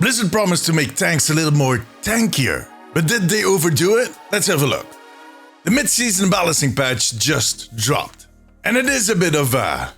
Blizzard promised to make tanks a little more tankier, but did they overdo it? Let's have a look. The mid-season balancing patch just dropped, and it is a bit of a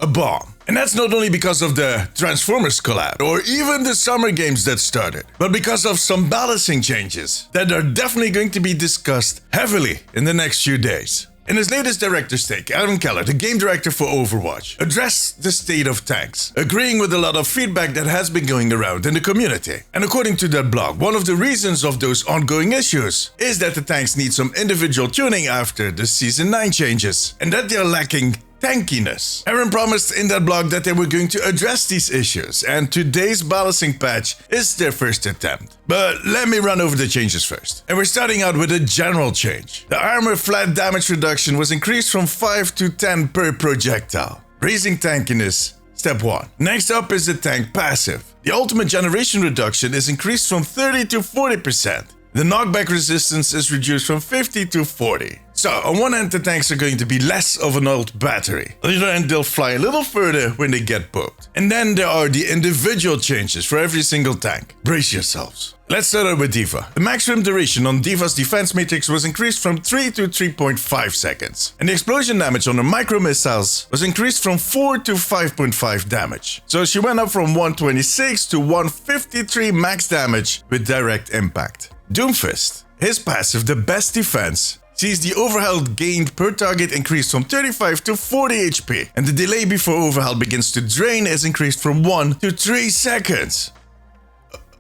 bomb. And that's not only because of the Transformers collab, or even the summer games that started, but because of some balancing changes that are definitely going to be discussed heavily in the next few days. In his latest director's take, Keller, the game director for Overwatch, addressed the state of tanks, agreeing with a lot of feedback that has been going around in the community. And according to that blog, one of the reasons of those ongoing issues is that the tanks need some individual tuning after the Season 9 changes, and that they are lacking tankiness. Aaron promised in that blog that they were going to address these issues, and today's balancing patch is their first attempt. But let me run over the changes first. And we're starting out with a general change. The armor flat damage reduction was increased from 5 to 10 per projectile, raising tankiness, step 1. Next up is the tank passive. The ultimate generation reduction is increased from 30 to 40%. The knockback resistance is reduced from 50 to 40. So, on one end, the tanks are going to be less of an old battery. On the other end, they'll fly a little further when they get poked. And then there are the individual changes for every single tank. Brace yourselves. Let's start out with D.Va. The maximum duration on D.Va's defense matrix was increased from 3 to 3.5 seconds. And the explosion damage on her micro missiles was increased from 4 to 5.5 damage. So she went up from 126 to 153 max damage with direct impact. Doomfist, his passive, the best defense, sees the overhealth gained per target increased from 35 to 40 HP, and the delay before overhealth begins to drain is increased from 1 to 3 seconds.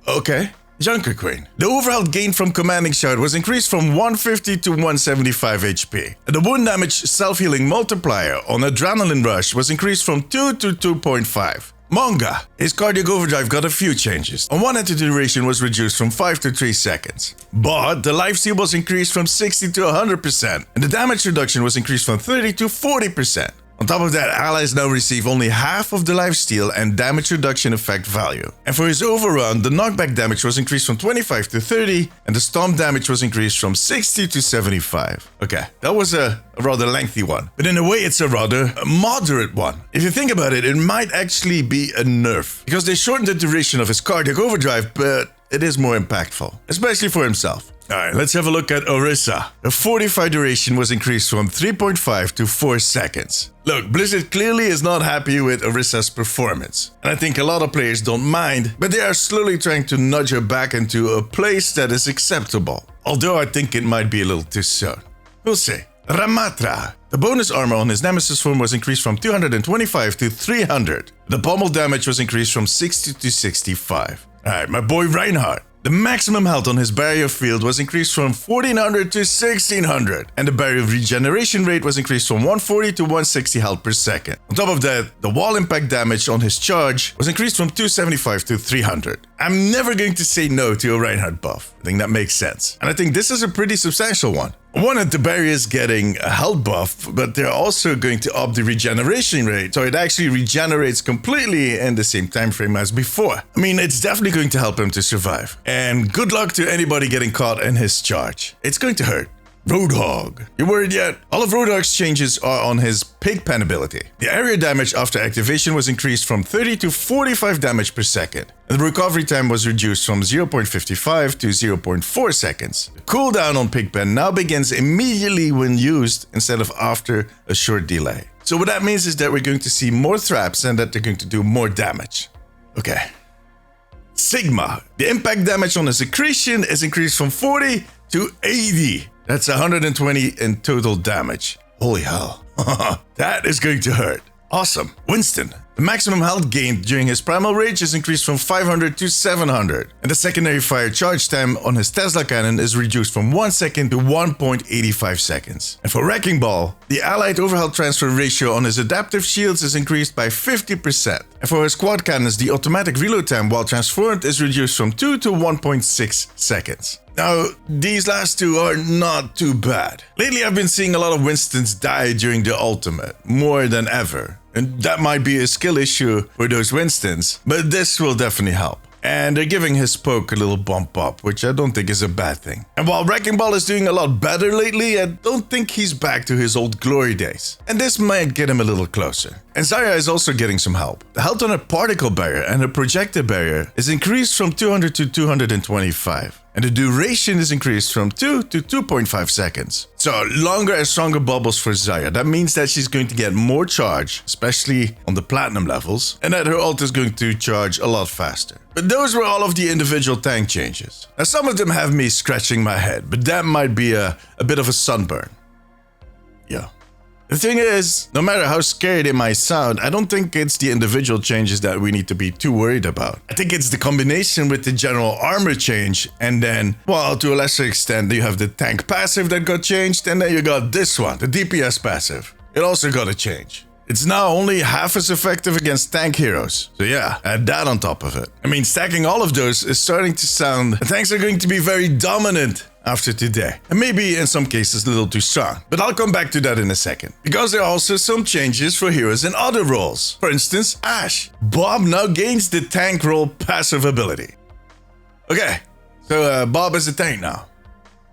Okay. Junker Queen. The overhealth gained from commanding shout was increased from 150 to 175 HP. And the wound damage self-healing multiplier on Adrenaline Rush was increased from 2 to 2.5. Manga. His cardiac overdrive got a few changes. On one end, the duration was reduced from 5 to 3 seconds. But the lifesteal was increased from 60 to 100%, and the damage reduction was increased from 30 to 40%. On top of that, allies now receive only half of the lifesteal and damage reduction effect value. And for his overrun, the knockback damage was increased from 25 to 30, and the stomp damage was increased from 60 to 75. Okay, that was a rather lengthy one, but in a way it's a rather moderate one. If you think about it, it might actually be a nerf, because they shortened the duration of his cardiac overdrive, but it is more impactful, especially for himself. Alright, let's have a look at Orisa. The fortified duration was increased from 3.5 to 4 seconds. Look, Blizzard clearly is not happy with Orisa's performance, and I think a lot of players don't mind, but they are slowly trying to nudge her back into a place that is acceptable. Although I think it might be a little too soon. We'll see. Ramatra. The bonus armor on his Nemesis form was increased from 225 to 300. The pommel damage was increased from 60 to 65. Alright, my boy Reinhardt. The maximum health on his barrier field was increased from 1400 to 1600, and the barrier regeneration rate was increased from 140 to 160 health per second. On top of that, the wall impact damage on his charge was increased from 275 to 300. I'm never going to say no to a Reinhardt buff. I think that makes sense. And I think this is a pretty substantial one. On one end, the barrier is getting a health buff, but they're also going to up the regeneration rate, so it actually regenerates completely in the same time frame as before. I mean, it's definitely going to help him to survive. And good luck to anybody getting caught in his charge. It's going to hurt. Roadhog. You worried yet? All of Roadhog's changes are on his Pigpen ability. The area damage after activation was increased from 30 to 45 damage per second, and the recovery time was reduced from 0.55 to 0.4 seconds. The cooldown on Pigpen now begins immediately when used instead of after a short delay. So what that means is that we're going to see more traps and that they're going to do more damage. Okay. Sigma. The impact damage on the secretion is increased from 40 to 80. That's 120 in total damage. Holy hell. That is going to hurt. Awesome. Winston. The maximum health gained during his primal rage is increased from 500 to 700, and the secondary fire charge time on his Tesla cannon is reduced from 1 second to 1.85 seconds. And for Wrecking Ball, the allied overhealth transfer ratio on his adaptive shields is increased by 50%. And for his quad cannons, the automatic reload time while transformed is reduced from 2 to 1.6 seconds. Now, these last two are not too bad. Lately, I've been seeing a lot of Winstons die during the ultimate, more than ever. And that might be a skill issue for those Winstons, but this will definitely help. And they're giving his poke a little bump up, which I don't think is a bad thing. And while Wrecking Ball is doing a lot better lately, I don't think he's back to his old glory days. And this might get him a little closer. And Zarya is also getting some help. The health on her particle barrier and her projector barrier is increased from 200 to 225. And the duration is increased from 2 to 2.5 seconds. So longer and stronger bubbles for Zarya. That means that she's going to get more charge, especially on the platinum levels, and that her ult is going to charge a lot faster. But those were all of the individual tank changes. Now some of them have me scratching my head, but that might be a bit of a sunburn. Yeah. The thing is, no matter how scary they might sound, I don't think it's the individual changes that we need to be too worried about. I think it's the combination with the general armor change, and then, well, to a lesser extent, you have the tank passive that got changed, and then you got this one, the DPS passive. It also got a change. It's now only half as effective against tank heroes. So yeah, add that on top of it. I mean, stacking all of those is starting to sound, the tanks are going to be very dominant after today, and maybe in some cases a little too strong. But I'll come back to that in a second, because there are also some changes for heroes in other roles. For instance, Ashe. Bob now gains the tank role passive ability. Okay, so Bob is a tank now.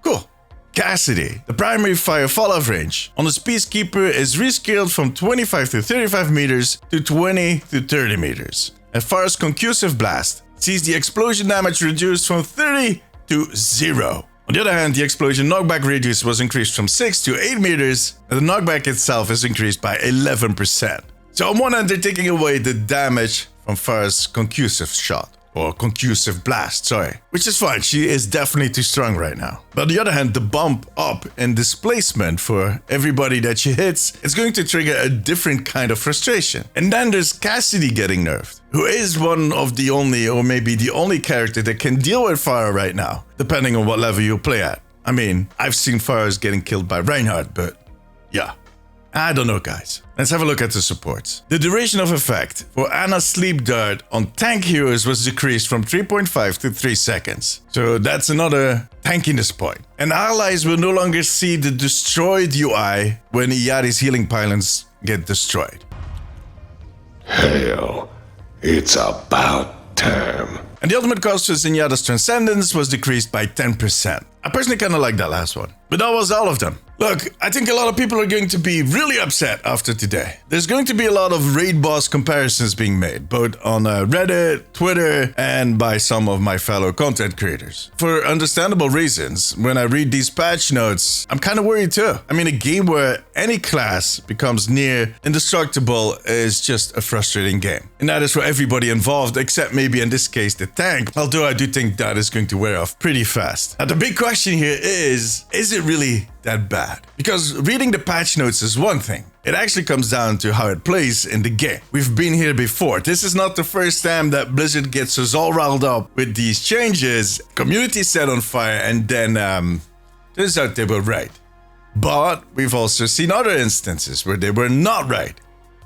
Cool. Cassidy, the primary fire fallout range on his Peacekeeper is rescaled from 25 to 35 meters to 20 to 30 meters. As far as Concussive Blast, sees the explosion damage reduced from 30 to 0. On the other hand, the explosion knockback radius was increased from 6 to 8 meters, and the knockback itself is increased by 11%. So on one hand, they're taking away the damage from Farah's Concussive shot. Or Concussive Blast, sorry. Which is fine, she is definitely too strong right now. But on the other hand, the bump up in displacement for everybody that she hits is going to trigger a different kind of frustration. And then there's Cassidy getting nerfed, who is one of the only, or maybe the only character that can deal with Farah right now, depending on what level you play at. I mean, I've seen Farahs getting killed by Reinhardt, but yeah. I don't know, guys. Let's have a look at the supports. The duration of effect for Ana's Sleep Dart on tank heroes was decreased from 3.5 to 3 seconds. So that's another tankiness point. And allies will no longer see the destroyed UI when Iyari's healing pylons get destroyed. Hell, it's about time. And the ultimate cost for Zenyatta's Transcendence was decreased by 10%. I personally kind of like that last one. But that was all of them. Look, I think a lot of people are going to be really upset after today. There's going to be a lot of raid boss comparisons being made, both on Reddit, Twitter, and by some of my fellow content creators. For understandable reasons, when I read these patch notes, I'm kind of worried too. I mean, a game where any class becomes near indestructible is just a frustrating game. And that is for everybody involved, except maybe in this case the tank, although I do think that is going to wear off pretty fast. Now the big question here is it really that bad? Because reading the patch notes is one thing. It actually comes down to how it plays in the game. We've been here before. This is not the first time that Blizzard gets us all riled up with these changes. Community set on fire, and then turns out they were right. But we've also seen other instances where they were not right.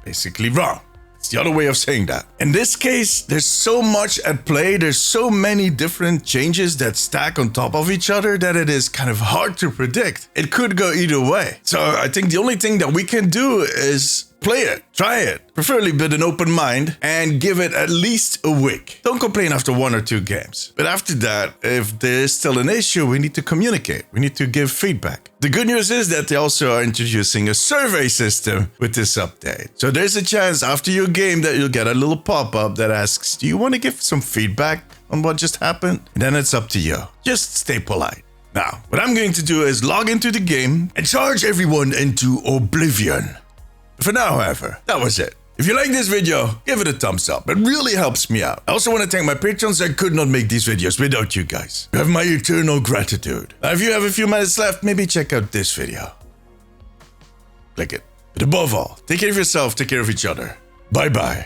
Basically wrong. It's the other way of saying that. In this case, there's so much at play, there's so many different changes that stack on top of each other that it is kind of hard to predict. It could go either way. So I think the only thing that we can do is play it, try it, preferably with an open mind, and give it at least a week. Don't complain after 1 or 2 games. But after that, if there is still an issue, we need to communicate. We need to give feedback. The good news is that they also are introducing a survey system with this update. So there's a chance after your game that you'll get a little pop-up that asks, do you want to give some feedback on what just happened? And then it's up to you. Just stay polite. Now, what I'm going to do is log into the game and charge everyone into oblivion. For now, however, that was it. If you like this video, give it a thumbs up. It really helps me out. I also want to thank my patrons. I could not make these videos without you guys. You have my eternal gratitude. Now, if you have a few minutes left, maybe check out this video. Click it. But above all, take care of yourself, take care of each other. Bye-bye.